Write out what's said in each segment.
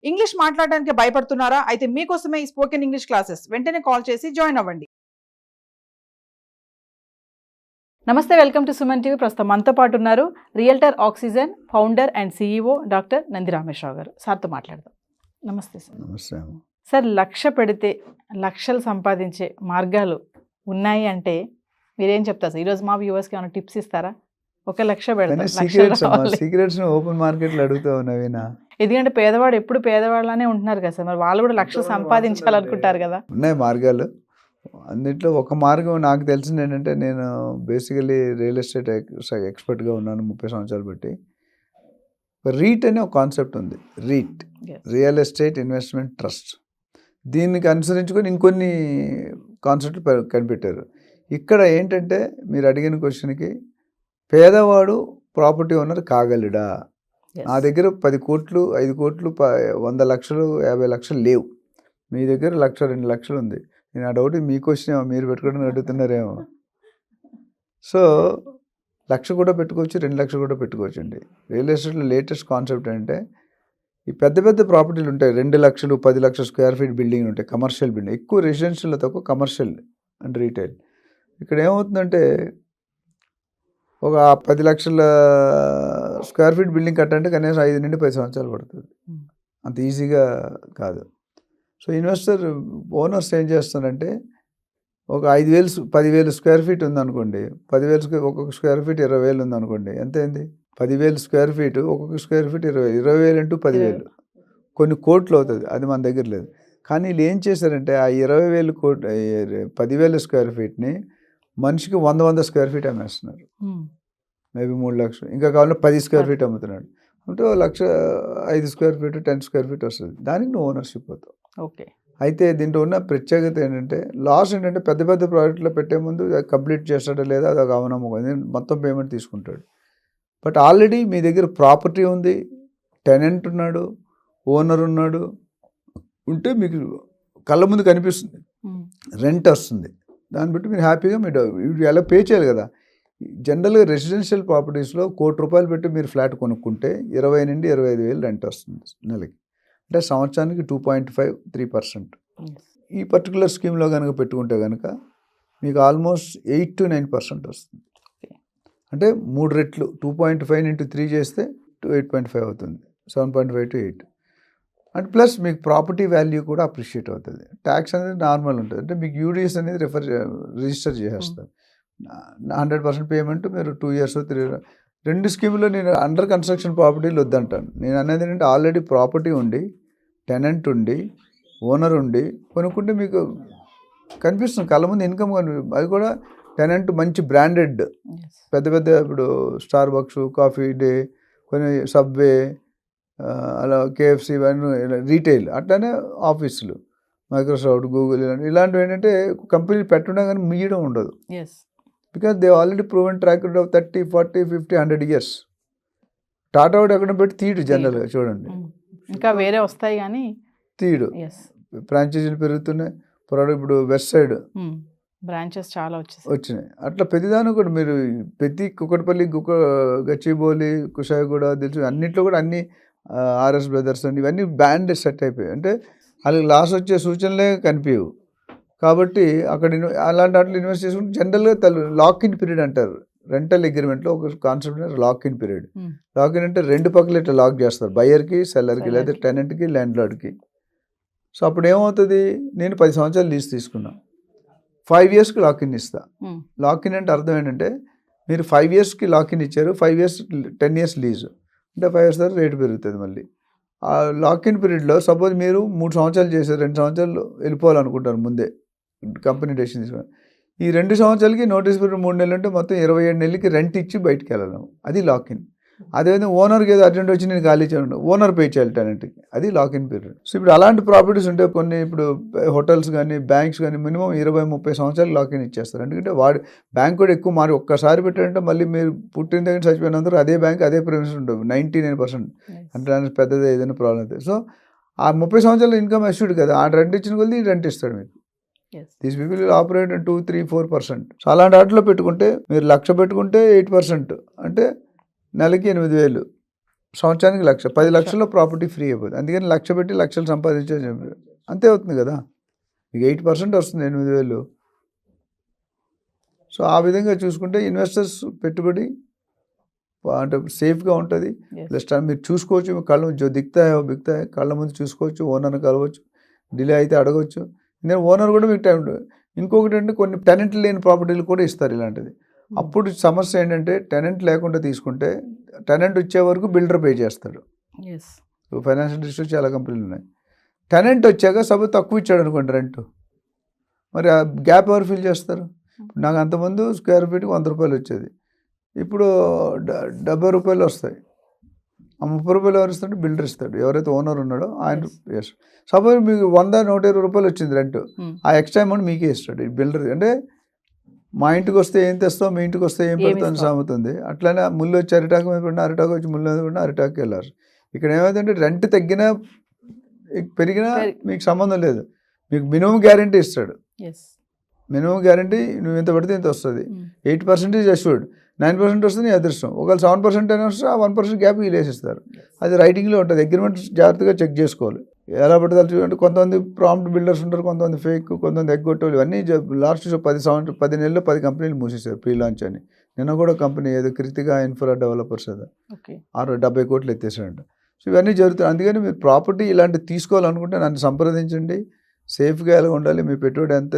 English మాట్లాడడానికి భయపడుతున్నారా? అయితే మీకోసమే ఈ స్పోకెన్ ఇంగ్లీష్ క్లాసెస్. వెంటనే కాల్ చేసి జాయిన్ అవ్వండి. నమస్తే, వెల్కమ్ టు సుమన్ టీవీ. ప్రస్తుతం మనతో పాటు ఉన్నారు realtor oxygen founder and CEO doctor Nandi Rameshwar Rao గారు. సార్తో మాట్లాడదాం. నమస్తే సార్. నమస్తే. సార్, లక్ష పెడితే లక్షలు సంపాదించే మార్గాలు ఉన్నాయి అంటే మీరేం చెప్తారు సార్? ఈరోజు మా వ్యూవర్స్కి ఏమైనా టిప్స్ ఇస్తారా? 1 లక్ష పెడతారు, సీక్రెట్స్ ఓపెన్ మార్కెట్లో అడుగుతా ఉన్నావేనా? ఎందుకంటే పేదవాడు ఎప్పుడు పేదవాళ్ళనే ఉంటున్నారు కదా సార్, మరి వాళ్ళు కూడా లక్షలు సంపాదించాలనుకుంటారు కదా. ఉన్నాయి మార్గాలు. అన్నింటిలో ఒక మార్గం నాకు తెలిసింది ఏంటంటే, నేను బేసికలీ రియల్ ఎస్టేట్ ఎక్స్పర్ట్గా ఉన్నాను 30 సంవత్సరాలు బట్టి. రీట్ అనే ఒక కాన్సెప్ట్ ఉంది. రీట్, రియల్ ఎస్టేట్ ఇన్వెస్ట్మెంట్ ట్రస్ట్. దీనికి అనుసరించుకొని ఇంకొన్ని కాన్సెప్ట్లు కనిపెట్టారు. ఇక్కడ ఏంటంటే, మీరు అడిగిన క్వశ్చన్కి, పేదవాడు ప్రాపర్టీ ఓనర్ కాగలడా? నా దగ్గర 10 కోట్లు 5 కోట్లు 100 లక్షలు 50 లక్షలు లేవు. మీ దగ్గర 1 లక్ష 2 లక్షలు ఉంది. నేను ఆ డౌట్ మీ క్వశ్చన్ ఏమో, మీరు పెట్టుకోవడానికి అడుగుతున్నారేమో. సో 1 లక్ష కూడా పెట్టుకోవచ్చు, 2 లక్షలు కూడా పెట్టుకోవచ్చు అండి. రియల్ ఎస్టేట్లో లేటెస్ట్ కాన్సెప్ట్ అంటే, ఈ పెద్ద పెద్ద ప్రాపర్టీలు ఉంటాయి, 2 లక్షలు 10 లక్షల స్క్వేర్ ఫీట్ బిల్డింగ్ ఉంటాయి, కమర్షియల్ బిల్డింగ్. ఎక్కువ రెసిడెన్షియల్ తక్కువ కమర్షియల్ అండ్ రీటైల్. ఇక్కడ ఏమవుతుందంటే, ఒక 10 లక్షల స్క్వేర్ ఫీట్ బిల్డింగ్ కట్టాలంటే కనీసం 5 నుండి 10 సంవత్సరాలు పడుతుంది. అంత ఈజీగా కాదు. సో ఇన్వెస్టర్ ఓనర్స్ ఏం చేస్తారంటే, ఒక 5,000 10,000 స్క్వేర్ ఫీట్ ఉందనుకోండి, 10,000 ఒక్కొక్క స్క్వేర్ ఫీట్ 20,000 ఉందనుకోండి, ఎంత అయింది? 10,000 స్క్వేర్ ఫీట్, ఒక్కొక్క స్క్వేర్ ఫీట్ 20,000 ఇంటూ 10,000 కొన్ని కోట్లు అవుతుంది. అది మన దగ్గర లేదు. కానీ వీళ్ళు ఏం చేశారంటే, ఆ 20,000 కోట్లు 10,000 స్క్వేర్ ఫీట్ని మనిషికి 100 స్క్వేర్ ఫీట్ అమ్మేస్తున్నారు. మేబీ 3 లక్షలు, ఇంకా కావాలంటే 10 స్క్వేర్ ఫీట్ అమ్ముతున్నాడు. అంటే 1 లక్ష 5 స్క్వేర్ ఫీట్ 10 స్క్వేర్ ఫీట్ వస్తుంది. దానికి నువ్వు ఓనర్షిప్ అవుతావు. ఓకే. అయితే దీంట్లో ఉన్న ప్రత్యేకత ఏంటంటే, లాస్ ఏంటంటే, పెద్ద పెద్ద ప్రాజెక్టులో పెట్టే ముందు కంప్లీట్ చేస్తాడా లేదా అది ఒక అవనమ్మకం, మొత్తం పేమెంట్ తీసుకుంటాడు. బట్ ఆల్రెడీ మీ దగ్గర ప్రాపర్టీ ఉంది, టెనెంట్ ఉన్నాడు, ఓనర్ ఉన్నాడు, ఉంటే మీకు కళ్ళ ముందు కనిపిస్తుంది, రెంట్ వస్తుంది. దాన్ని బట్టి మీరు హ్యాపీగా మీరు ఎలా పే చేయాలి కదా. జనరల్గా రెసిడెన్షియల్ ప్రాపర్టీస్లో ₹1,00,00,000 పెట్టి మీరు ఫ్లాట్ కొనుక్కుంటే 20 నుండి 25,000 రెంట్ వస్తుంది నెలకి. అంటే సంవత్సరానికి 2.5-3%. ఈ పర్టికులర్ స్కీమ్లో కనుక పెట్టుకుంటే కనుక మీకు ఆల్మోస్ట్ 8 to 9% వస్తుంది. అంటే 3 రెట్లు 2.5 into 3 చేస్తే 8.5 అవుతుంది. 7.5 to 8. అండ్ ప్లస్ మీకు ప్రాపర్టీ వాల్యూ కూడా అప్రిషియేట్ అవుతుంది. ట్యాక్స్ అనేది నార్మల్ ఉంటుంది. అంటే మీకు యూడిఎస్ అనేది రిజిస్టర్ చేసేస్తారు. 100% పేమెంట్ మీరు 2 years 3 years. 2 స్కీములో నేను అండర్ కన్స్ట్రక్షన్ ప్రాపర్టీలు వద్దంటాను. నేను అనేది ఏంటంటే, ఆల్రెడీ ప్రాపర్టీ ఉండి, టెనెంట్ ఉండి, ఓనర్ ఉండి కొనుక్కుంటే మీకు కనిపిస్తుంది కళ్ళ ముందు ఇన్కమ్ కనిపిస్తుంది. అది కూడా టెనెంట్ మంచి బ్రాండెడ్, పెద్ద పెద్ద, ఇప్పుడు స్టార్ బక్స్, కాఫీ డే, కొన్ని సబ్వే, అలా KFC, ఇవన్నీ రీటైల్. అట్లానే ఆఫీసులు, మైక్రోసాఫ్ట్, గూగుల్, ఇలాంటివి ఏంటంటే కంపెనీలు పెట్టడం కానీ మీయడం ఉండదు. Because they already proven track record of 30, 40, 50, 100 years. Tata out ఎక్కడ పెట్టి తీయడు జనరల్గా. చూడండి, ఇంకా వేరే వస్తాయి కానీ తీయడు. ఫ్రాంచైజీలు పెరుగుతున్నాయి. ఇప్పుడు వెస్ట్ సైడ్ బ్రాంచెస్ చాలా వచ్చినాయి. అట్లా ప్రతిదాని కూడా మీరు ప్రతి కుక్కటపల్లి, గచ్చిబౌలి, కుషాయిగూడ, తెలుసు అన్నింటిలో కూడా అన్ని RS బ్రదర్స్ అండి, ఇవన్నీ బ్యాండ్ సెట్ అయిపోయాయి. అంటే వాళ్ళకి లాస్ వచ్చే సూచనలే కనిపించవు. కాబట్టి అక్కడ అలాంటి వాటిలో ఇన్వెస్ట్ చేసుకుంటే జనరల్గా లాక్ ఇన్ పీరియడ్ అంటారు. రెంటల్ అగ్రిమెంట్లో ఒక concept lock in period. Lock in అంటే 2 పక్కలు ఇట్లా లాక్ చేస్తారు, బయ్యర్కి, సెల్లర్కి, లేదా టెనెంట్కి, ల్యాండ్లార్డ్కి. సో అప్పుడు ఏమవుతుంది, నేను 10 సంవత్సరాలు లీజ్ తీసుకున్నా, 5 yearsకి లాక్ ఇన్ ఇస్తా. లాక్ ఇన్ అంటే అర్థం ఏంటంటే, మీరు 5 yearsకి లాక్ ఇన్ ఇచ్చారు, 5 years 10 years లీజు అంటే 5 years తర్వాత రేటు పెరుగుతుంది. మళ్ళీ ఆ లాక్ ఇన్ పీరియడ్లో సపోజ్ మీరు 3 సంవత్సరాలు చేశారు, 2 సంవత్సరాలు వెళ్ళిపోవాలనుకుంటారు ముందే కంపెనీ డెసిషన్ తీసుకుని, ఈ 2 సంవత్సరాలకి నోటీస్ పీరియడ్ 3 నెలలు ఉంటే మొత్తం 27 నెలలకి రెంట్ ఇచ్చి బయటికి వెళ్ళాము. అది లాక్ ఇన్. అదేవిధంగా ఓనర్కి ఏదో అర్జెంట్ వచ్చి నేను ఖాళీ చేయను, ఓనర్ పే చేయాలి టెనెంట్కి, అది లాక్ ఇన్ పీరియడ్. సో ఇప్పుడు అలాంటి ప్రాపర్టీస్ ఉంటే కొన్ని, ఇప్పుడు హోటల్స్ కానీ, బ్యాంక్స్ కానీ మినిమం 20-30 సంవత్సరాలు లాక్ ఇన్ ఇచ్చేస్తారు. ఎందుకంటే బ్యాంక్ కూడా ఎక్కువ మారి ఒక్కసారి పెట్టారంటే మళ్ళీ మీరు పుట్టిన దగ్గర చచ్చిపోయినందుకు అదే బ్యాంక్ అదే ప్రిమిస్ ఉంటుంది 99%. అంటే పెద్దది ఏదైనా ప్రాబ్లం అవుతుంది. సో ఆ 30 సంవత్సరాల ఇన్కమ్ అష్యూర్డ్ కదా, ఆ రెంట్ ఇచ్చిన కొద్ది రెంట్ ఇస్తాడు మీకు. These people will operate 2-3-4%. So అలాంటి వాటిలో పెట్టుకుంటే మీరు 1 లక్ష పెట్టుకుంటే 8%, అంటే నెలకి 8,000. సంవత్సరానికి 1,00,000 10 లక్షల్లో ప్రాపర్టీ ఫ్రీ అయిపోతుంది. అందుకని 1,00,000 పెట్టి లక్షలు సంపాదించే అంతే అవుతుంది కదా. మీకు 8% వస్తుంది 8,000. సో ఆ విధంగా చూసుకుంటే ఇన్వెస్టర్స్ పెట్టుబడి అంటే సేఫ్గా ఉంటుంది. ప్లస్ మీరు చూసుకోవచ్చు, మీ కళ్ళ ముందు దిక్తాయో బిక్తాయో కళ్ళ ముందు చూసుకోవచ్చు, ఓనర్ని కలవచ్చు, డిలే అయితే అడగవచ్చు. నేను ఓనర్ కూడా మీకు టైం. ఇంకొకటి అంటే కొన్ని టెనెంట్ లేని ప్రాపర్టీలు కూడా ఇస్తారు ఇలాంటిది. అప్పుడు సమస్య ఏంటంటే టెనెంట్ లేకుండా తీసుకుంటే టెనెంట్ వచ్చే వరకు బిల్డర్ పే చేస్తాడు. ఫైనాన్షియల్ డిస్ట్రిక్ట్ చాలా కంపెనీలు ఉన్నాయి. టెనెంట్ వచ్చాక సపోజ్ తక్కువ ఇచ్చాడు అనుకోండి రెంట్, మరి ఆ గ్యాప్ ఎవరు ఫిల్ చేస్తారు? నాకు అంతకుముందు స్క్వేర్ ఫీట్కి 100 రూపాయలు వచ్చేది, ఇప్పుడు 70 రూపాయలు వస్తాయి. ఆ 30 రూపాయలు ఎవరు ఇస్తాడు? బిల్డర్ ఇస్తాడు. ఎవరైతే ఓనర్ ఉన్నాడో ఆయన చేస్తాడు. సపోజ్ మీకు 100-120 రూపాయలు వచ్చింది రెంట్, ఆ ఎక్స్ట్రా అమౌంట్ మీకే ఇస్తాడు ఈ బిల్డర్. అంటే మా ఇంటికి వస్తే ఏం తెస్తావు, మీ ఇంటికి వస్తే ఏం పెడతాను సాగుతుంది. అట్లనే ముళ్ళు వచ్చి అరిటాకు మీద పడినా అరిటాకు వచ్చి ముళ్ళు మీద పడినా అరిటాకు వెళ్ళారు. ఇక్కడ ఏమైందంటే రెంట్ తగ్గినా పెరిగినా మీకు సంబంధం లేదు, మీకు మినిమం గ్యారంటీ ఇస్తాడు. మినిమం గ్యారంటీ నువ్వు ఇంత పడితే ఇంత వస్తుంది. 8% అష్యూర్డ్, 9% వస్తుంది నీ అదృష్టం. ఒకవేళ 7% అయినా వస్తే ఆ 1% గ్యాప్ వీళ్ళు వేసిస్తారు. అది రైటింగ్లో ఉంటుంది. అగ్రిమెంట్ జాగ్రత్తగా చెక్ చేసుకోవాలి. ఎలా పడితే అంటే కొంతమంది ప్రాంప్ట్ బిల్డర్స్ ఉంటారు, కొంతమంది ఫేక్, కొంతమంది ఎగ్గొట్టేవాళ్ళు. ఇవన్నీ లాస్ట్ 10 నెలల్లో 10 కంపెనీలు మూసేశారు ప్రీ లాంచ్ అని. నిన్న కూడా కంపెనీ ఏదో కృతిగా ఇన్ఫ్రా డెవలపర్స్ ఏదో 70 కోట్లు ఎత్తేసాడంట. సో ఇవన్నీ జరుగుతాయి. అందుకని మీరు ప్రాపర్టీ ఇలాంటివి తీసుకోవాలనుకుంటే నన్ను సంప్రదించండి. సేఫ్గా ఎలా ఉండాలి, మీ పెట్టుబడి ఎంత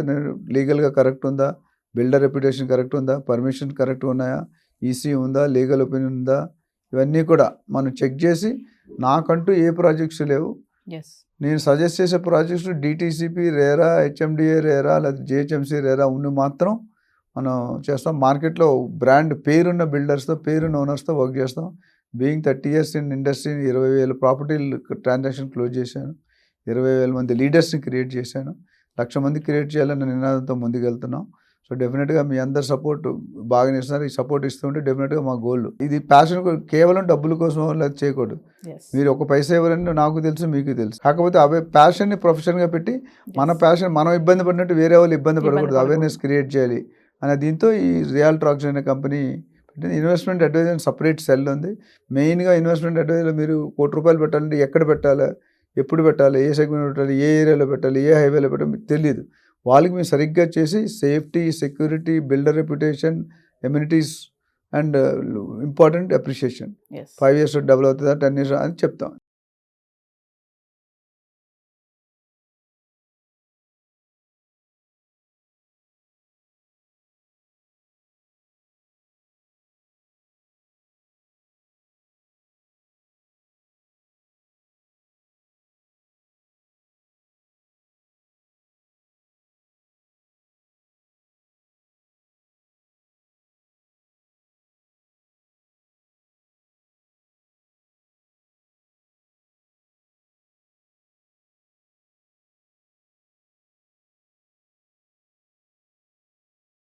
లీగల్గా కరెక్ట్ ఉందా, బిల్డర్ రెప్యుటేషన్ కరెక్ట్ ఉందా, పర్మిషన్ కరెక్ట్ ఉన్నాయా, ఈసీ ఉందా, లీగల్ ఒపీనియన్ ఉందా, ఇవన్నీ కూడా మనం చెక్ చేసి, నాకంటూ ఏ ప్రాజెక్ట్స్ లేవు, నేను సజెస్ట్ చేసే projects DTCP RERA, HMDA RERA లేదా జిహెచ్ఎంసీ రేరా ఉన్న మాత్రం మనం చేస్తాం. మార్కెట్లో బ్రాండ్ పేరున్న బిల్డర్స్తో, పేరున్న ఓనర్స్తో వర్క్ చేస్తాం. బీయింగ్ 30 years ఇన్ ఇండస్ట్రీ, 20,000 ప్రాపర్టీలు ట్రాన్సాక్షన్ క్లోజ్ చేశాను, 20,000 మంది లీడర్స్ని క్రియేట్ చేశాను, 1,00,000 మంది క్రియేట్ చేయాలన్న నినాదంతో ముందుకెళ్తున్నాం. సో డెఫినెట్గా మీ అందరి సపోర్ట్ బాగా ఇస్తున్నారు. ఈ సపోర్ట్ ఇస్తుంటే డెఫినెట్గా మా గోల్. ఇది ప్యాషన్ కేవలం డబ్బుల కోసం అది చేయకూడదు. మీరు ఒక పైసా ఎవరైనా నాకు తెలుసు, మీకు తెలుసు. కాకపోతే అవే ప్యాషన్ని ప్రొఫెషన్గా పెట్టి మన ప్యాషన్ మనం ఇబ్బంది పడినట్టు వేరే వాళ్ళు ఇబ్బంది పడకూడదు, అవేర్నెస్ క్రియేట్ చేయాలి అనే దీంతో ఈ రియల్ ట్రాక్స్ అనే కంపెనీ పెట్టింది. ఇన్వెస్ట్మెంట్ అడ్వైజర్ సపరేట్ సెల్ ఉంది. మెయిన్గా ఇన్వెస్ట్మెంట్ అడ్వైజర్లో మీరు ₹1,00,00,000 పెట్టాలంటే ఎక్కడ పెట్టాలి, ఎప్పుడు పెట్టాలి, ఏ సెగ్మెంట్ పెట్టాలి, ఏ ఏరియాలో పెట్టాలి, ఏ హైవేలో పెట్టాలి మీకు తెలియదు. వాళ్ళకి మేము సరిగ్గా చేసి safety, security, builder reputation, amenities and important appreciation 5 years double అవుతుందా 10 years అని చెప్తాం.